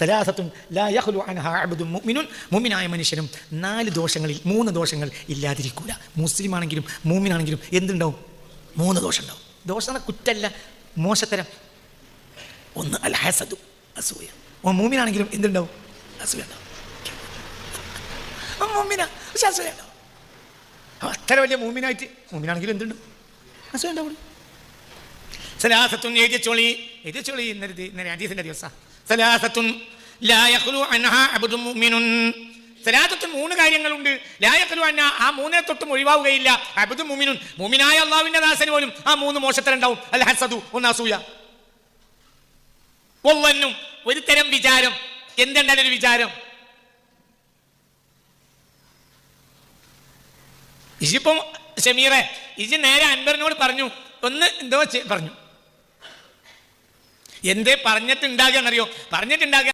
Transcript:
സലാസത്തുൻ ലാ യഖ്ലു അൻഹാ അബ്ദുൻ മുഅ്മിനുൻ, മുഅ്മിനായ മനുഷ്യനും 4 ദോഷങ്ങളിൽ 3 ദോഷങ്ങൾ ഇല്ലാതിരിക്കൂല. മുസ്ലിം ആണെങ്കിലും മുഅ്മിനാണെങ്കിലും എന്തുണ്ടാവും? 3 ദോഷം ഉണ്ടാവും. ദോഷം എന്ന കുറ്റല്ല, മോശത്തരം. ഒന്ന് അൽ ഹസദു, അസൂയ. മുഅ്മിനാണെങ്കിലും എന്തുണ്ടാവും? അസൂയ ഉണ്ടാവും. മുഅ്മിനാ പക്ഷെ അസൂയ ഉണ്ടാവും. അത്ര വലിയ മുഅ്മിനായിട്ട് മുഅ്മിനാണെങ്കിലും എന്തുണ്ടാവും? അസൂയ ഉണ്ടാവും. സലാസത്തുൻ എഴുതിച്ചോളി ഇന്നലെ ഹദീസിന്റെ ദിവസം. സലാസത്തുൻ ലാ യഖ്ലു അൻഹാ അബ്ദുൻ മുഅ്മിനുൻ. സലാസത്തുൻ 3 കാര്യങ്ങളുണ്ട്. ലാ യഖ്ലു അൻഹാ, ആ 3 തൊട്ടും ഒഴിവാവുകയില്ല. അബ്ദുൻ മുഅ്മിനുൻ, മുഅ്മിനായ അല്ലാഹുവിന്റെ ദാസന് പോലും ആ 3 മോശത്തരം ഉണ്ടാവും. അൽ ഹസദു, ഒന്ന് അസൂയ. വല്ലന്നും, ഒരു തരം വിചാരം. എന്തുണ്ടായാലും ഒരു വിചാരം. ഇജിപ്പം ഷമീറെ, ഇജ് നേരെ അൻവറിനോട് പറഞ്ഞു, ഒന്ന് എന്തോ പറഞ്ഞു. എന്തേ പറഞ്ഞിട്ടുണ്ടാകുക എന്നറിയോ? പറഞ്ഞിട്ടുണ്ടാകുക